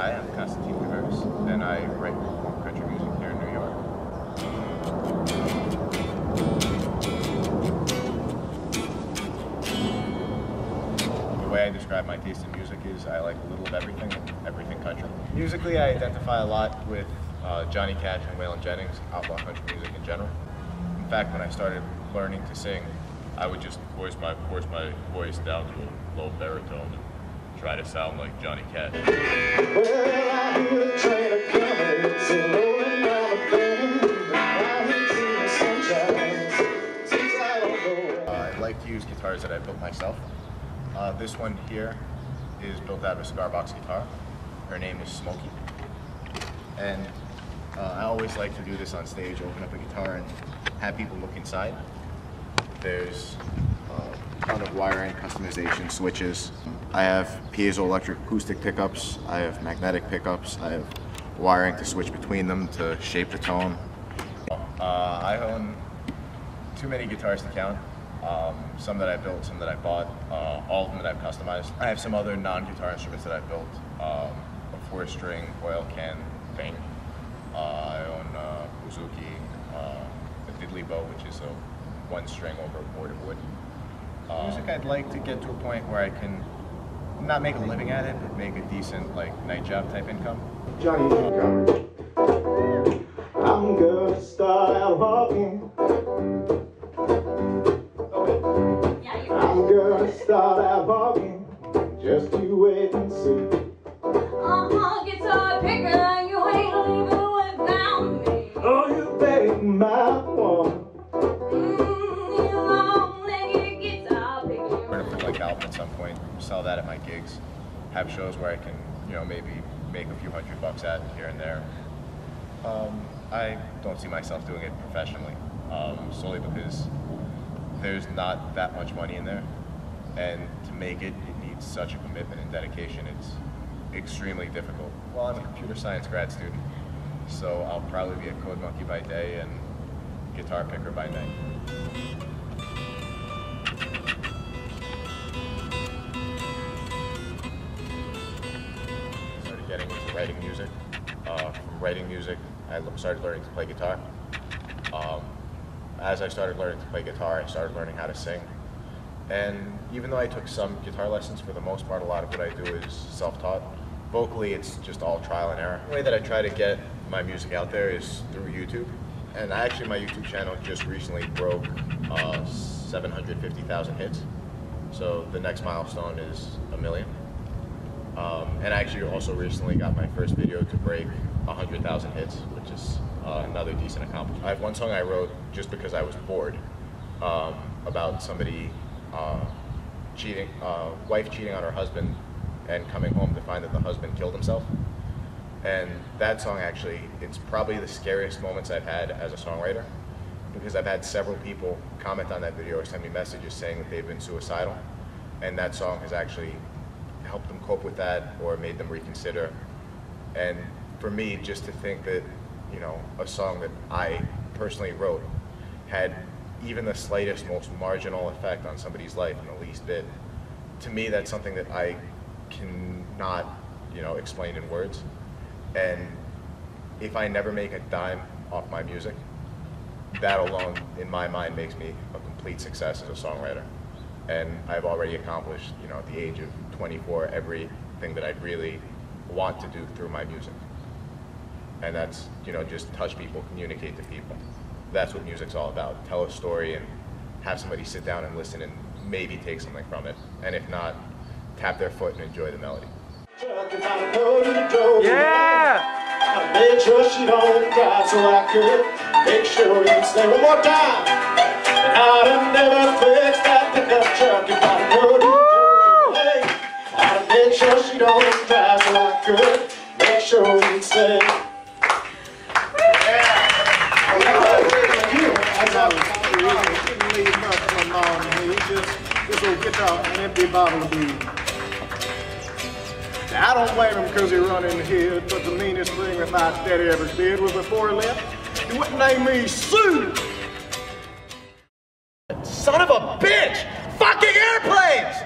Hi, I'm Constantine Rivers, and I write and perform country music here in New York. The way I describe my taste in music is I like a little of everything country. Musically, I identify a lot with Johnny Cash and Waylon Jennings, outlaw country music in general. In fact, when I started learning to sing, I would just force my voice down to a low baritone and try to sound like Johnny Cash. Well, I hear the train a-coming, it's rolling down the bend. I ain't seen the sunshine since I don't know. I like to use guitars that I built myself. This one here is built out of a cigar box guitar. Her name is Smokey. And I always like to do this on stage, open up a guitar and have people look inside. There's a ton of wiring, customization, switches. I have piezoelectric acoustic pickups, I have magnetic pickups, I have wiring to switch between them to shape the tone. I own too many guitars to count. Some that I built, some that I bought, all of them that I've customized. I have some other non-guitar instruments that I built. A 4-string oil can thing. I own a bouzouki, a diddly bow, which is a 1-string over a board of wood. Music, I'd like to get to a point where I can not make a living at it, but make a decent, like, night job type income. Johnny, I'm gonna start out walking. I'm gonna start out walking. Just you wait and see. Guitar picker, you ain't leaving without me. Oh, you baby, my woman. Album at some point, sell that at my gigs, have shows where I can, maybe make a few $100 at here and there. I don't see myself doing it professionally, solely because there's not that much money in there, and to make it, it needs such a commitment and dedication. It's extremely difficult. Well, I'm a computer science grad student, so I'll probably be a code monkey by day and guitar picker by night. Getting into writing music. From writing music, I started learning to play guitar. As I started learning to play guitar, I started learning how to sing. And even though I took some guitar lessons, for the most part, a lot of what I do is self-taught. Vocally, it's just all trial and error. The way that I try to get my music out there is through YouTube. And actually, my YouTube channel just recently broke 750,000 hits. So the next milestone is 1 million. And I actually also recently got my first video to break 100,000 hits, which is another decent accomplishment. I have one song I wrote just because I was bored about somebody wife cheating on her husband and coming home to find that the husband killed himself. And that song actually, it's probably the scariest moments I've had as a songwriter, because I've had several people comment on that video or send me messages saying that they've been suicidal, and that song has actually helped them cope with that or made them reconsider. And for me, just to think that, a song that I personally wrote had even the slightest, most marginal effect on somebody's life in the least bit, to me, that's something that I cannot, explain in words. And if I never make a dime off my music, that alone, in my mind, makes me a complete success as a songwriter. And I've already accomplished, at the age of 24, everything that I'd really want to do through my music. And that's, just touch people, communicate to people. That's what music's all about. Tell a story and have somebody sit down and listen and maybe take something from it. And if not, tap their foot and enjoy the melody. Yeah! I made sure she don't cry so I could make sure you'd stay one more time. And I'd have never fixed that pickup truck if I knew you. Hey, I'd make sure she don't cry so I could make sure you'd stay. Just go get an empty bottle of beer. Now, I don't blame him because he run in the head, but the meanest thing that my daddy ever did was before he left, he wouldn't name me Sue. Son of a bitch! Fucking airplanes!